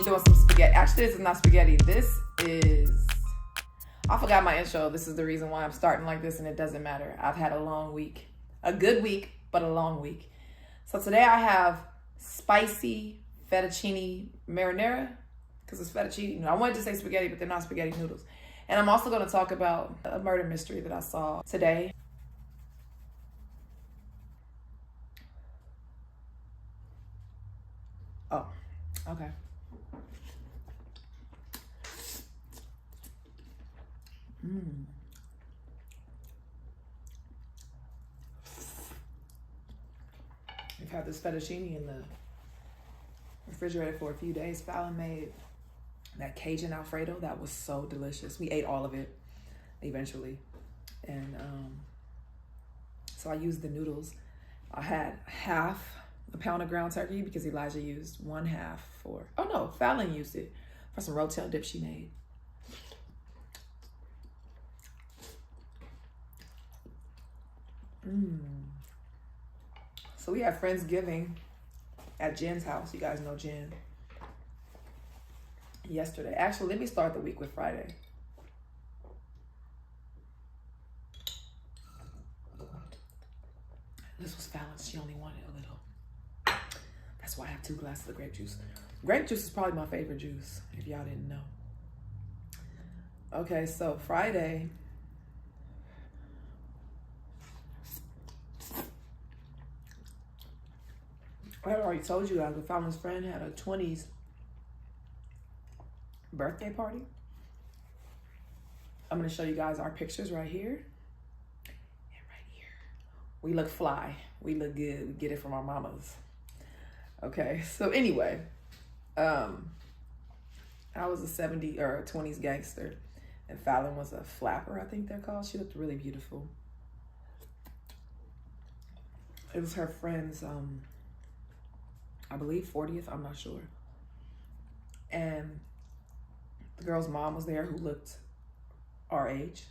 doing some spaghetti. Actually, this is not spaghetti. This is, I forgot my intro. This is the reason why I'm starting like this, and it doesn't matter. I've had a long week. A good week, but a long week. So today I have spicy fettuccine marinara, because it's fettuccine. I wanted to say spaghetti, but they're not spaghetti noodles. And I'm also going to talk about a murder mystery that I saw today. Oh, okay. We've had this fettuccine in the refrigerator for a few days. Fallon made that Cajun Alfredo. That was so delicious. We ate all of it eventually. And so I used the noodles. I had half a pound of ground turkey because Elijah used 1/2 for, oh no, Fallon used it for some rotel dip she made. So we had friendsgiving at Jen's house. You guys know Jen. Yesterday. Actually, let me start the week with Friday. This was Fallon's. She only wanted a little. That's why I have 2 glasses of grape juice. Grape juice is probably my favorite juice, if y'all didn't know. Okay, so Friday. I already told you guys, but Fallon's friend had a 20s birthday party. I'm going to show you guys our pictures right here and right here. We look fly. We look good. We get it from our mamas. Okay, so anyway, I was a 70s or 20s gangster, and Fallon was a flapper, I think they're called. She looked really beautiful. It was her friend's, I believe 40th, I'm not sure. And the girl's mom was there who looked our age.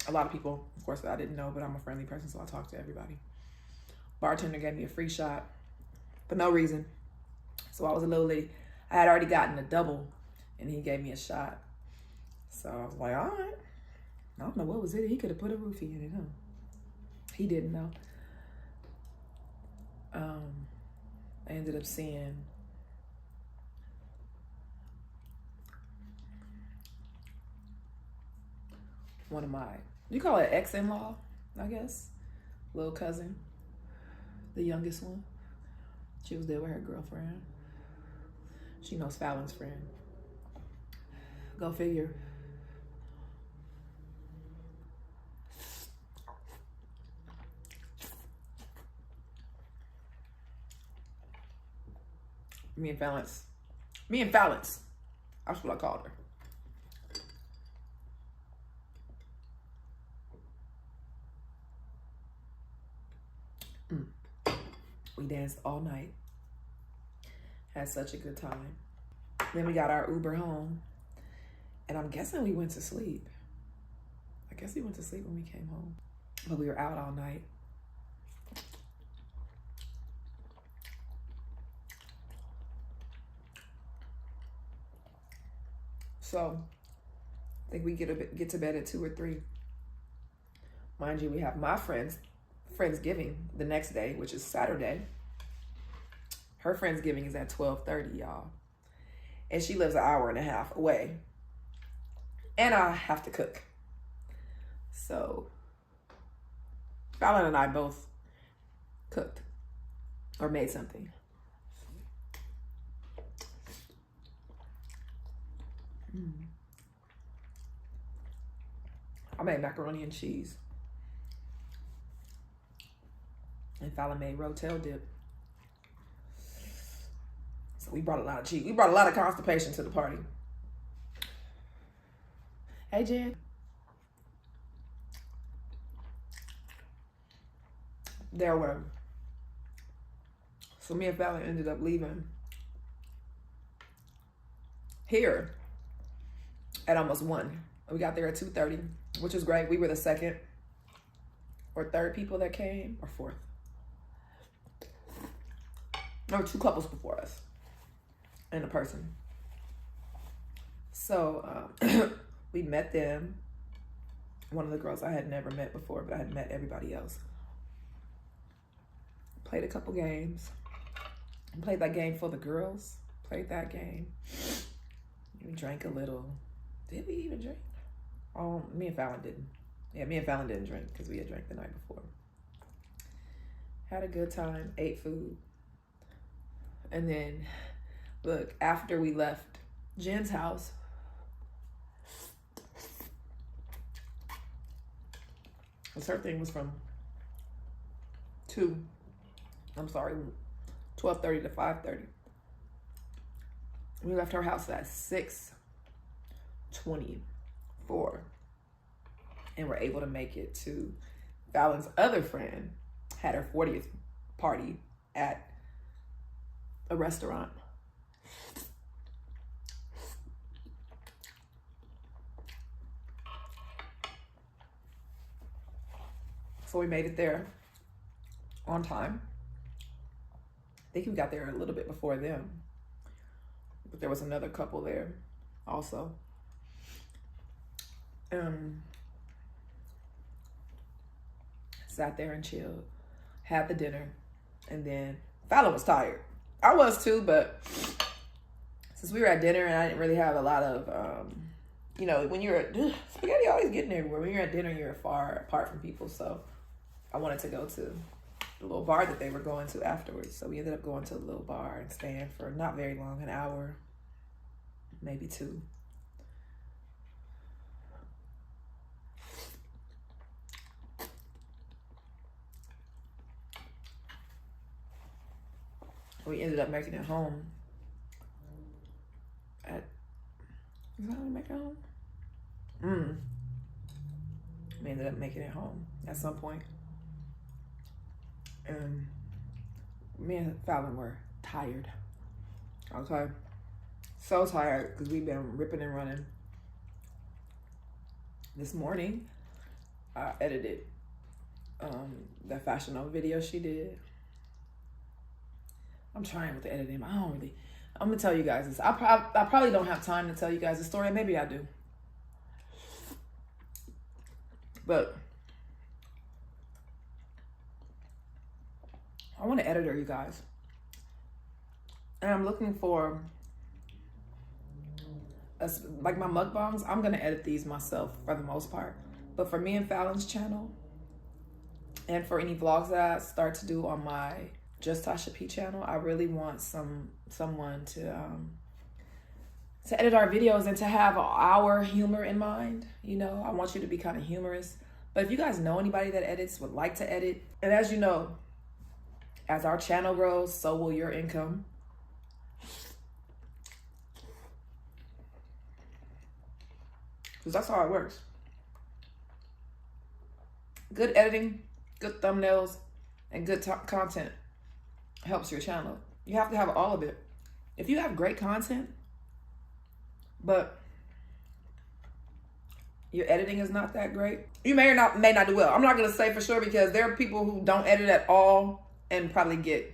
A lot of people, of course, I didn't know, but I'm a friendly person, so I talked to everybody. Bartender gave me a free shot for no reason. So I was a little lady. I had already gotten a double, and he gave me a shot. So I was like, all right. I don't know what was it. He could have put a roofie in it, huh? He didn't know. I ended up seeing one of my, you call it ex-in-law, I guess, little cousin, the youngest one. She was there with her girlfriend. She knows Fallon's friend. Go figure. Me and Fallon's. That's what I called her. We danced all night. Had such a good time. Then we got our Uber home. And I'm guessing we went to sleep. I guess we went to sleep when we came home. But we were out all night. So I think we get to bed at 2 or 3. Mind you, we have my friendsgiving the next day, which is Saturday. Her friendsgiving is at 12:30, y'all. And she lives an hour and a half away. And I have to cook. So Fallon and I both cooked or made something. I made macaroni and cheese. And Fallon made rotel dip. So we brought a lot of cheese. We brought a lot of constipation to the party. Hey, Jen. There were. So me and Fallon ended up leaving here at almost 1. We got there at 2:30, which was great. We were the second or third people that came, or fourth. There were 2 couples before us and a person. So we met them. One of the girls I had never met before, but I had met everybody else. Played a couple games. Played that game for the girls. Played that game. We drank a little. Did we even drink? Oh, me and Fallon didn't. Yeah, me and Fallon didn't drink because we had drank the night before. Had a good time. Ate food. And then, look, after we left Jen's house, her thing was from 12:30 to 5:30. We left her house at 6:24 and were able to make it to Fallon's other friend had her 40th party at a restaurant. So we made it there on time. I think we got there a little bit before them, but there was another couple there also. Sat there and chilled, had the dinner, and then Fallon was tired. I was too, but since we were at dinner and I didn't really have a lot of, when you're at, spaghetti always getting everywhere. When you're at dinner, you're far apart from people. So I wanted to go to the little bar that they were going to afterwards. So we ended up going to a little bar and staying for not very long, an hour, maybe 2. We ended up making it home is that how we make it home? We ended up making it home at some point. And me and Fallon were tired. Okay. So tired because we've been ripping and running. This morning, I edited that Fashion Nova video she did. I'm trying with the editing. I'm gonna tell you guys this. I probably don't have time to tell you guys the story. Maybe I do. But I want an editor, you guys. And I'm looking for, like my mukbangs, I'm gonna edit these myself for the most part. But for me and Fallon's channel, and for any vlogs that I start to do on my Just Tasha P channel, I really want someone to edit our videos and to have our humor in mind. You know, I want you to be kind of humorous. But if you guys know anybody that edits, would like to edit, and as you know, as our channel grows, so will your income. Because that's how it works. Good editing, good thumbnails, and good content helps your channel. You have to have all of it. If you have great content, but your editing is not that great, you may not do well. I'm not gonna say for sure because there are people who don't edit at all and probably get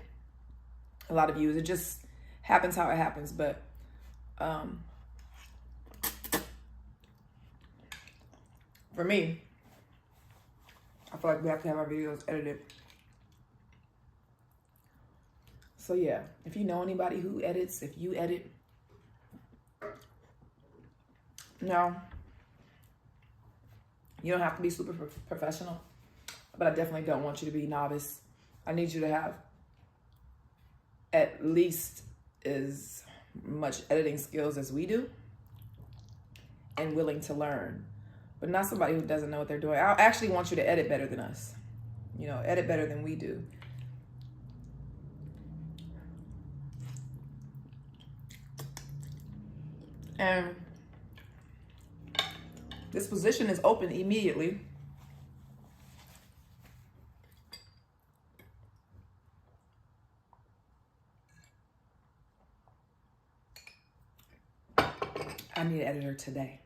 a lot of views. It just happens how it happens. But for me, I feel like we have to have our videos edited. So yeah, if you know anybody who edits, if you edit, no, you don't have to be super professional, but I definitely don't want you to be novice. I need you to have at least as much editing skills as we do and willing to learn, but not somebody who doesn't know what they're doing. I actually want you to edit better than us, you know, edit better than we do. And this position is open immediately. I need an editor today.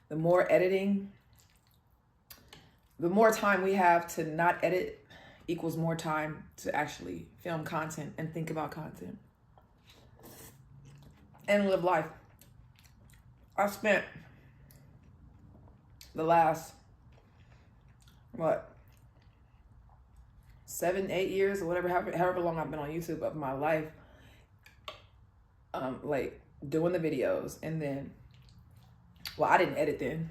The more editing, the more time we have to not edit, equals more time to actually film content and think about content and live life. I spent the last, 7, 8 years or whatever, however long I've been on YouTube of my life, like doing the videos. And then, well, I didn't edit then.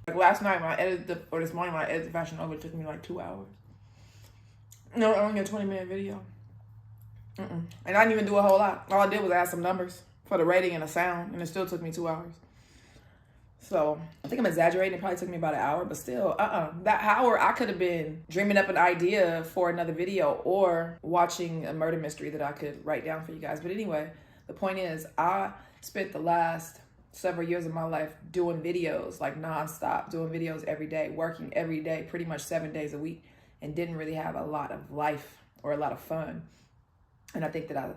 Like last night when I edited or this morning when I edited the Fashion Nova, it took me like 2 hours. No, only a 20-minute video. And I didn't even do a whole lot. All I did was add some numbers for the rating and the sound, and it still took me 2 hours. So I think I'm exaggerating. It probably took me about an hour, but still, that hour I could have been dreaming up an idea for another video or watching a murder mystery that I could write down for you guys. But anyway, the point is, I spent the last several years of my life doing videos like nonstop, doing videos every day, working every day, pretty much 7 days a week, and didn't really have a lot of life or a lot of fun. And I think that I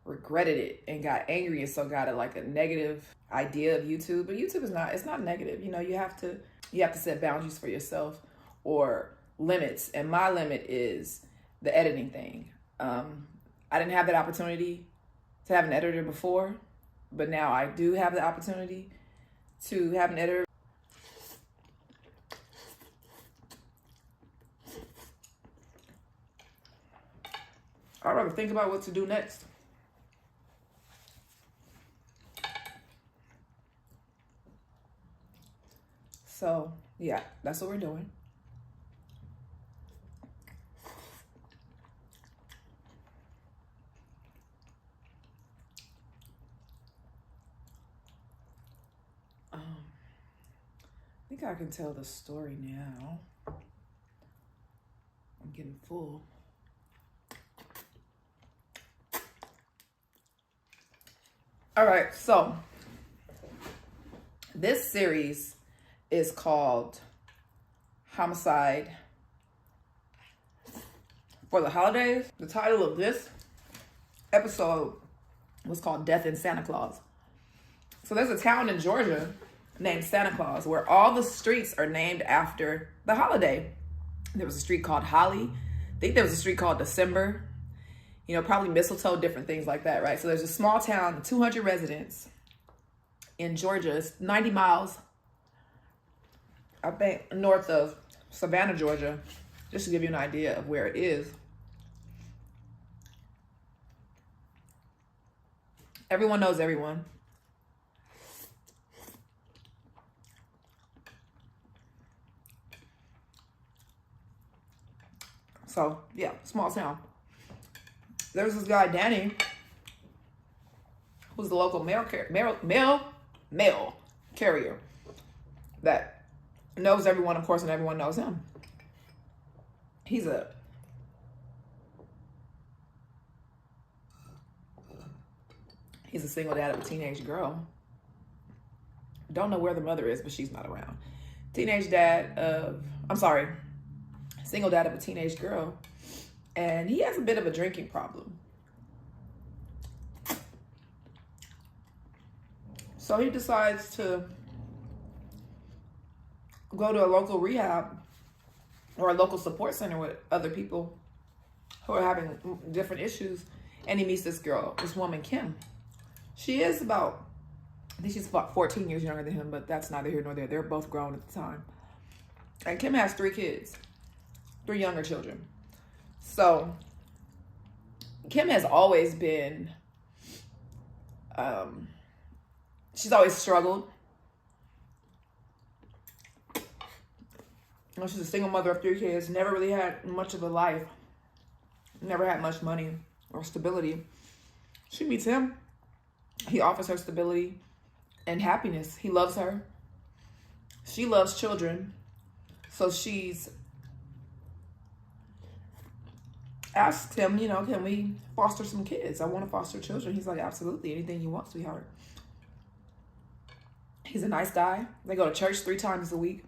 regretted it and got angry, and so got like a negative idea of YouTube. But YouTube is it's not negative. You know, you have to set boundaries for yourself or limits. And my limit is the editing thing. I didn't have that opportunity to have an editor before, but now I do have the opportunity to have an editor. I'd rather think about what to do next. So, yeah, that's what we're doing. I think I can tell the story now. I'm getting full. All right, so this series is called Homicide for the Holidays. The title of this episode was called Death in Santa Claus. So there's a town in Georgia named Santa Claus where all the streets are named after the holiday. There was a street called Holly. I think there was a street called December. You know, probably mistletoe, different things like that, right? So there's a small town, 200 residents in Georgia. It's 90 miles, I think, north of Savannah, Georgia, just to give you an idea of where it is. Everyone knows everyone. So, yeah, small town. There's this guy, Danny, who's the local mail carrier that knows everyone, of course, and everyone knows him. He's a single dad of a teenage girl. Don't know where the mother is, but she's not around. Single dad of a teenage girl. And he has a bit of a drinking problem. So he decides to go to a local rehab or a local support center with other people who are having different issues. And he meets this girl, this woman, Kim. She is I think she's about 14 years younger than him, but that's neither here nor there. They're both grown at the time. And Kim has 3 kids, 3 younger children. So Kim has always been, she's always struggled. You know, she's a single mother of 3 kids, never really had much of a life, never had much money or stability. She meets him. He offers her stability and happiness. He loves her. She loves children. So she's asked him, you know, can we foster some kids? I want to foster children. He's like, absolutely, anything you want, sweetheart. He's a nice guy. They go to church 3 times a week.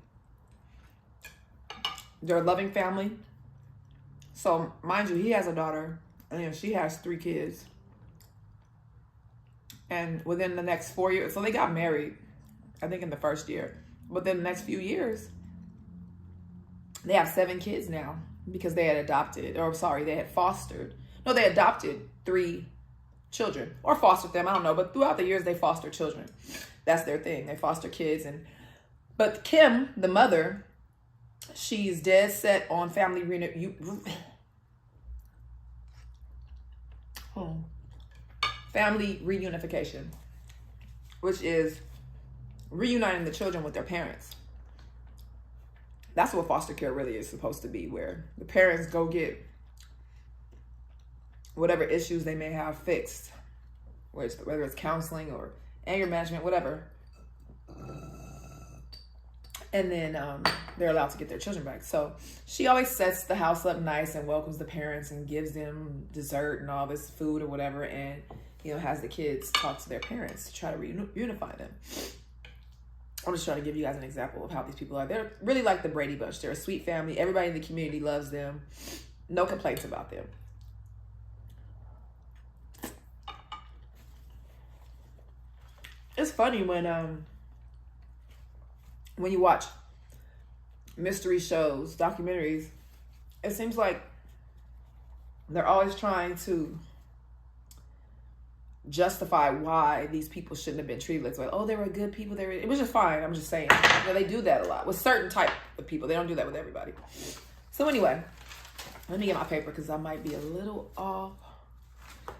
They're a loving family. So, mind you, he has a daughter, and she has 3 kids. And within the next 4 years, so they got married, I think in the first year. But then the next few years, They have 7 kids now because they had adopted, or sorry, they had fostered. No, they adopted 3 children or fostered them. I don't know, but throughout the years they foster children. That's their thing. They foster kids. But Kim, the mother, she's dead set on family family reunification, which is reuniting the children with their parents. That's what foster care really is supposed to be, where the parents go get whatever issues they may have fixed, whether it's counseling or anger management, whatever. And then they're allowed to get their children back. So she always sets the house up nice and welcomes the parents and gives them dessert and all this food or whatever, and has the kids talk to their parents to try to reunify them. I'm just trying to give you guys an example of how these people are. They're really like the Brady Bunch. They're a sweet family. Everybody in the community loves them. No complaints about them. It's funny when you watch mystery shows, documentaries, it seems like they're always trying to justify why these people shouldn't have been treated like, oh, they were good people. It was just fine. I'm just saying. They do that a lot with certain type of people. They don't do that with everybody. So anyway, let me get my paper because I might be a little off.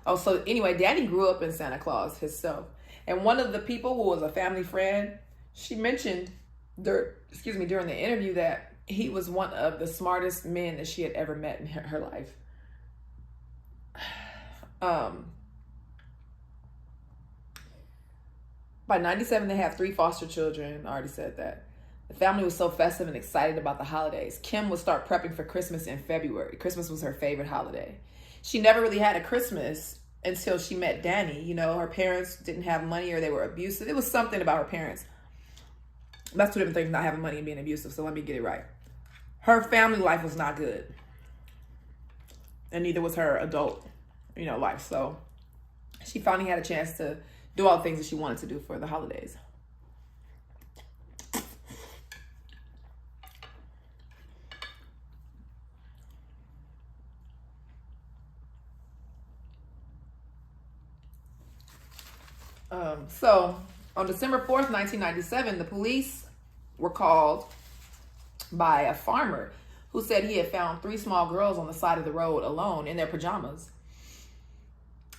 Oh, so anyway, Danny grew up in Santa Claus himself. And one of the people who was a family friend, she mentioned during the interview that he was one of the smartest men that she had ever met in her life. By 97, they have 3 foster children. I already said that. The family was so festive and excited about the holidays. Kim would start prepping for Christmas in February. Christmas was her favorite holiday. She never really had a Christmas until she met Danny. Her parents didn't have money or they were abusive. It was something about her parents. That's 2 different things, not having money and being abusive. So let me get it right. Her family life was not good. And neither was her adult, life. So she finally had a chance to do all the things that she wanted to do for the holidays. So on December 4th, 1997, the police were called by a farmer who said he had found 3 small girls on the side of the road alone in their pajamas.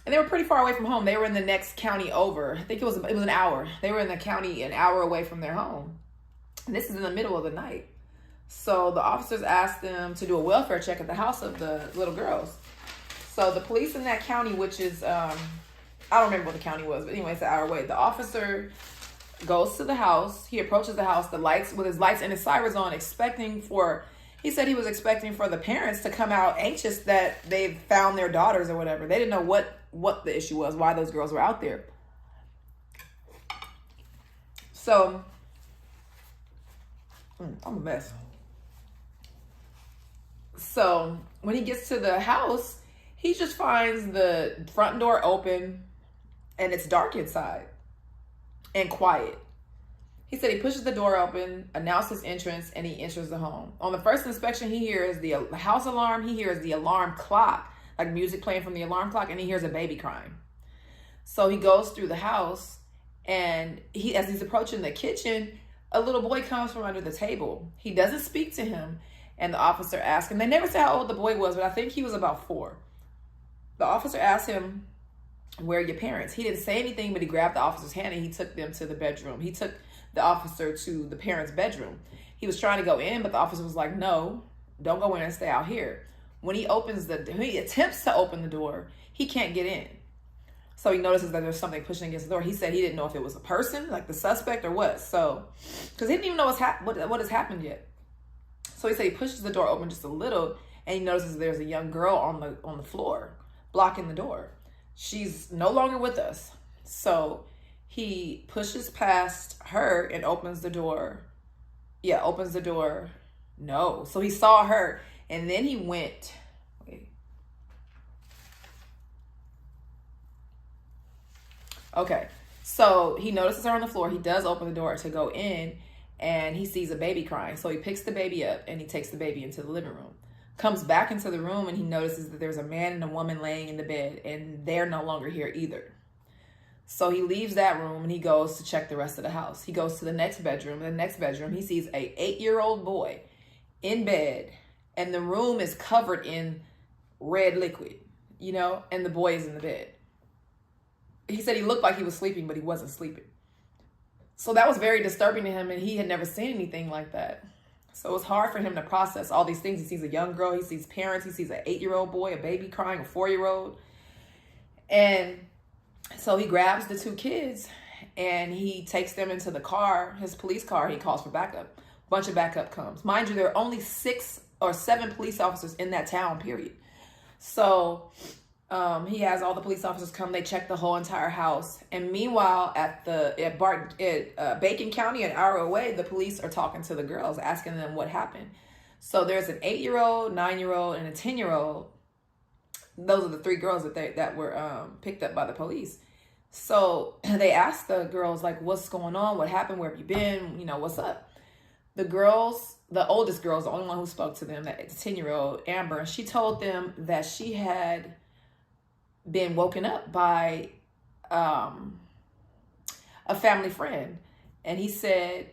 And they were pretty far away from home. They were in the next county over. I think it was an hour. They were in the county an hour away from their home. And this is in the middle of the night. So the officers asked them to do a welfare check at the house of the little girls. So the police in that county, which is, I don't remember what the county was, but anyway, it's an hour away. The officer goes to the house. He approaches the house, with his lights and his sirens on, he said he was expecting for the parents to come out anxious that they found their daughters or whatever. They didn't know what the issue was, why those girls were out there. So, I'm a mess. So, when he gets to the house, he just finds the front door open and it's dark inside and quiet. He said he pushes the door open, announces entrance, and he enters the home. On the first inspection, he hears the house alarm. He hears the alarm clock, like music playing from the alarm clock, and he hears a baby crying. So he goes through the house, and as he's approaching the kitchen, a little boy comes from under the table. He doesn't speak to him, and the officer asks him. They never say how old the boy was, but I think he was about 4. The officer asked him, "Where are your parents?" He didn't say anything, but he grabbed the officer's hand and he took them to the bedroom. He took the officer to the parents' bedroom. He was trying to go in, but the officer was like, "No, don't go in and stay out here." When he attempts to open the door, he can't get in. So he notices that there's something pushing against the door. He said he didn't know if it was a person, like the suspect, or what. So, because he didn't even know what has happened yet. So he said he pushes the door open just a little, and he notices there's a young girl on the floor, blocking the door. She's no longer with us. So he pushes past her and opens the door. Yeah, opens the door. No. So he saw her, and then he went. Wait. Okay. So he notices her on the floor. He does open the door to go in, and he sees a baby crying. So he picks the baby up and he takes the baby into the living room. Comes back into the room and he notices that there's a man and a woman laying in the bed, and they're no longer here either. So he leaves that room and he goes to check the rest of the house. He goes to the next bedroom. In the next bedroom, he sees a 8-year-old boy in bed, and the room is covered in red liquid, you know, and the boy is in the bed. He said he looked like he was sleeping, but he wasn't sleeping. So that was very disturbing to him, and he had never seen anything like that. So it was hard for him to process all these things. He sees a young girl, he sees parents, he sees an 8-year-old boy, a baby crying, a 4-year-old. And so he grabs the 2 kids and he takes them into the car, his police car. He calls for backup. A bunch of backup comes. Mind you, there are only 6 or 7 police officers in that town, period. So he has all the police officers come. They check the whole entire house. And meanwhile, at Bacon County, an hour away, the police are talking to the girls, asking them what happened. So there's an 8-year-old, 9-year-old, and a 10-year-old. Those are the 3 girls that were picked up by the police. So they asked the girls, like, what's going on? What happened? Where have you been? You know, what's up? The girls, the oldest girl, is the only one who spoke to them, the 10-year-old, Amber. She told them that she had been woken up by a family friend. And he said,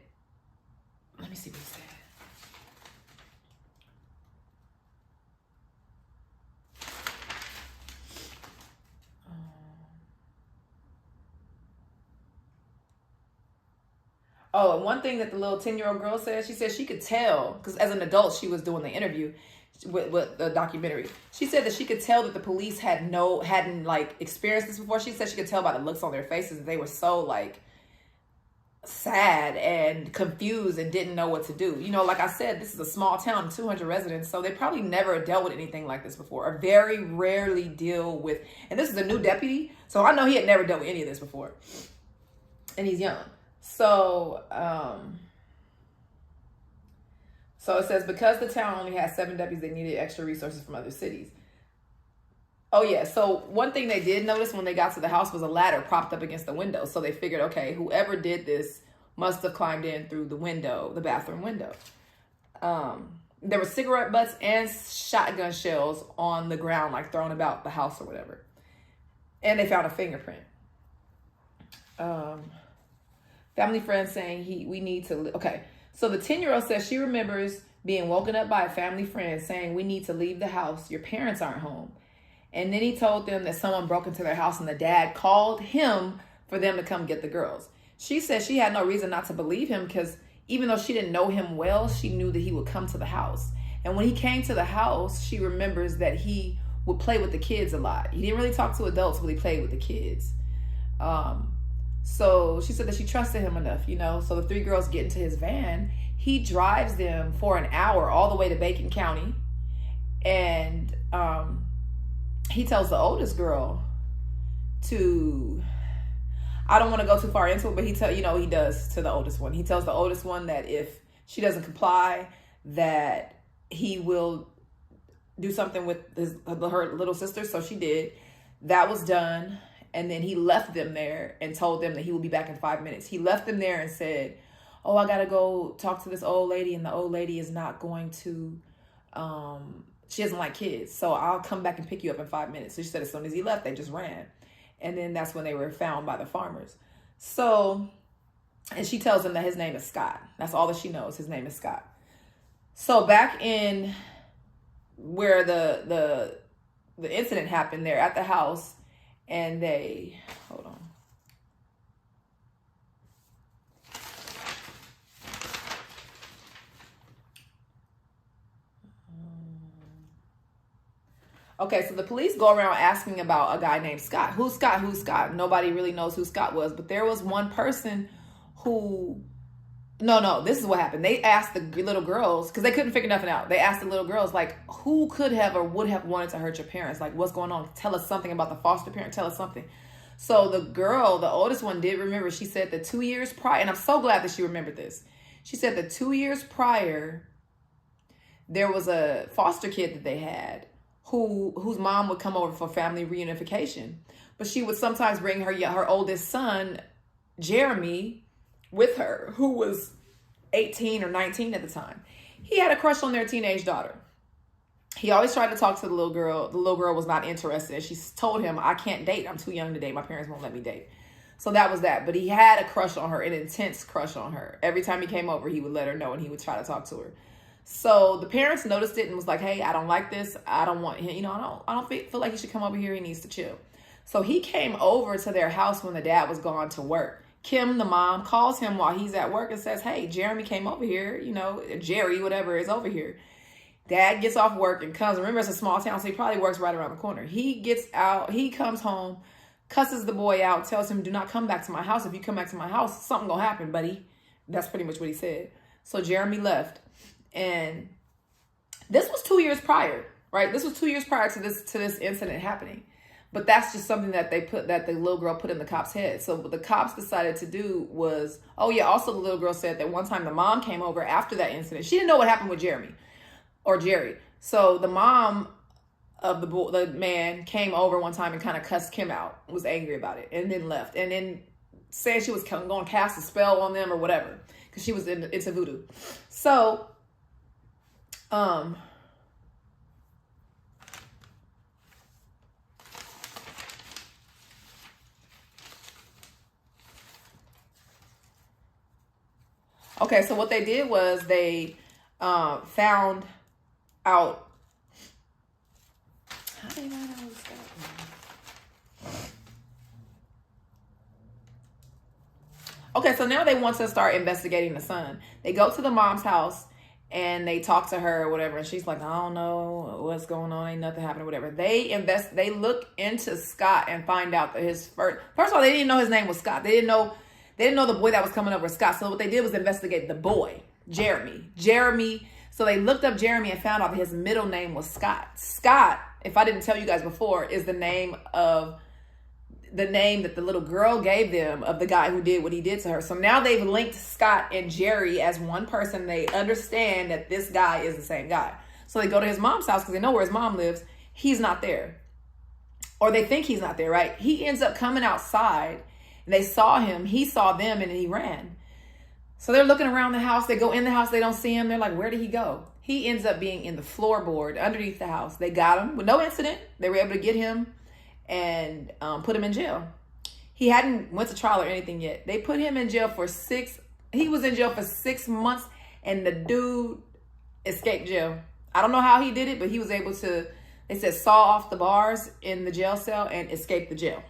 let me see what he said. Oh, and one thing that the little 10-year-old girl said, she said she could tell, because as an adult, she was doing the interview with the documentary. She said that she could tell that the police hadn't like experienced this before. She said she could tell by the looks on their faces that they were so like sad and confused and didn't know what to do. You know, like I said, this is a small town, 200 residents, so they probably never dealt with anything like this before, or very rarely deal with, and this is a new deputy, so I know he had never dealt with any of this before. And he's young. So it says, because the town only has 7 deputies, they needed extra resources from other cities. Oh yeah, so one thing they did notice when they got to the house was a ladder propped up against the window. So they figured, okay, whoever did this must have climbed in through the window, the bathroom window. There were cigarette butts and shotgun shells on the ground, like thrown about the house or whatever. And they found a fingerprint. Family friend saying we need to, okay. So the 10-year-old says she remembers being woken up by a family friend saying, we need to leave the house. Your parents aren't home. And then he told them that someone broke into their house and the dad called him for them to come get the girls. She said she had no reason not to believe him because even though she didn't know him well, she knew that he would come to the house. And when he came to the house, she remembers that he would play with the kids a lot. He didn't really talk to adults, but he played with the kids. So she said that she trusted him enough, you know. So the 3 girls get into his van. He drives them for an hour all the way to Bacon County. And he tells the oldest girl to, I don't want to go too far into it, but he does to the oldest one. He tells the oldest one that if she doesn't comply, that he will do something with her little sister. So she did. That was done. And then he left them there and told them that he will be back in 5 minutes. He left them there and said, oh, I got to go talk to this old lady. And the old lady is not going to, she doesn't like kids. So I'll come back and pick you up in 5 minutes. So she said as soon as he left, they just ran. And then that's when they were found by the farmers. So, and she tells them that his name is Scott. That's all that she knows. His name is Scott. So back in where the incident happened, they're at the house. And they, hold on. Okay, so the police go around asking about a guy named Scott. Who's Scott? Who's Scott? Nobody really knows who Scott was, but there was one person who, no, this is what happened. They asked the little girls, because they couldn't figure nothing out. They asked the little girls, like, who could have or would have wanted to hurt your parents? Like, what's going on? Tell us something about the foster parent. Tell us something. So the girl, the oldest one, did remember. She said that 2 years prior, and I'm so glad that she remembered this. She said that 2 years prior, there was a foster kid that they had whose mom would come over for family reunification. But she would sometimes bring her oldest son, Jeremy, with her, who was 18 or 19 at the time. He had a crush on their teenage daughter. He always tried to talk to the little girl. The little girl was not interested. She told him, I can't date. I'm too young to date. My parents won't let me date. So that was that. But he had a crush on her, an intense crush on her. Every time he came over, he would let her know and he would try to talk to her. So the parents noticed it and was like, hey, I don't like this. I don't want him. I don't feel like he should come over here. He needs to chill. So he came over to their house when the dad was gone to work. Kim, the mom, calls him while he's at work and says, hey, Jeremy came over here. Jerry, whatever, is over here. Dad gets off work and comes. Remember, it's a small town, so he probably works right around the corner. He gets out. He comes home, cusses the boy out, tells him, do not come back to my house. If you come back to my house, something gonna happen, buddy. That's pretty much what he said. So Jeremy left. And this was 2 years prior, right? This was 2 years prior to this incident happening. But that's just something that the little girl put in the cop's head. So what the cops decided to do was, also the little girl said that one time the mom came over after that incident. She didn't know what happened with Jeremy or Jerry. So the mom of the man came over one time and kind of cussed Kim out, was angry about it, and then left. And then said she was going to cast a spell on them or whatever, because she was into voodoo. So, okay, so what they did was they found out. How did I know that? Okay, so now they want to start investigating the son. They go to the mom's house and they talk to her or whatever, and she's like, I don't know what's going on, ain't nothing happening, whatever. They look into Scott and find out that first of all, they didn't know his name was Scott. They didn't know the boy that was coming over was Scott. So what they did was investigate the boy, Jeremy. So they looked up Jeremy and found out that his middle name was Scott. Scott, if I didn't tell you guys before, is the name that the little girl gave them of the guy who did what he did to her. So now they've linked Scott and Jerry as one person. They understand that this guy is the same guy. So they go to his mom's house because they know where his mom lives. He's not there. Or they think he's not there, right? He ends up coming outside and they saw him. He saw them and he ran. So they're looking around the house. They go in the house. They don't see him. They're like, where did he go? He ends up being in the floorboard underneath the house. They got him with no incident. They were able to get him and put him in jail. He hadn't went to trial or anything yet. They put him in jail for he was in jail for 6 months, and the dude escaped jail. I don't know how he did it, but he was able to, they said, saw off the bars in the jail cell and escape the jail.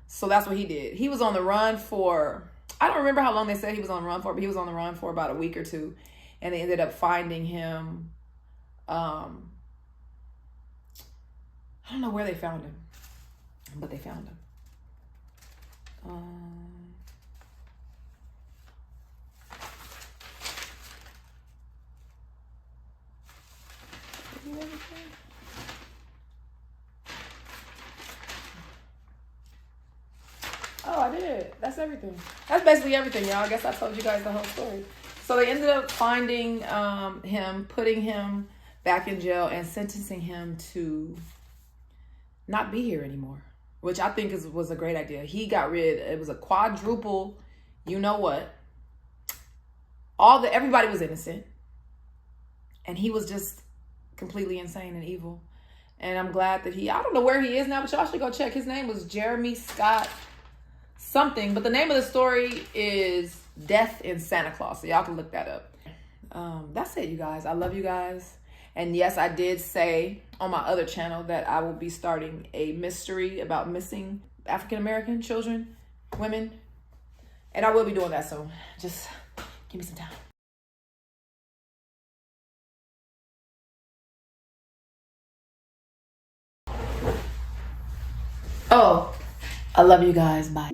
So that's what he did. He was on the run for, I don't remember how long they said he was on the run for, but he was on the run for about a week or two. And they ended up finding him. I don't know where they found him, but they found him. Oh, I did. That's everything. That's basically everything, y'all. I guess I told you guys the whole story. So they ended up finding him, putting him back in jail, and sentencing him to not be here anymore, which I think was a great idea. He got rid. It was a quadruple, you know what? Everybody was innocent, and he was just completely insane and evil. And I'm glad that I don't know where he is now, but y'all should go check. His name was Jeremy Scott something, but the name of the story is Death in Santa Claus, so y'all can look that up. That's it, you guys. I love you guys. And yes, I did say on my other channel that I will be starting a mystery about missing African-American children, women, and I will be doing that soon. Just give me some time. Oh, I love you guys. Bye.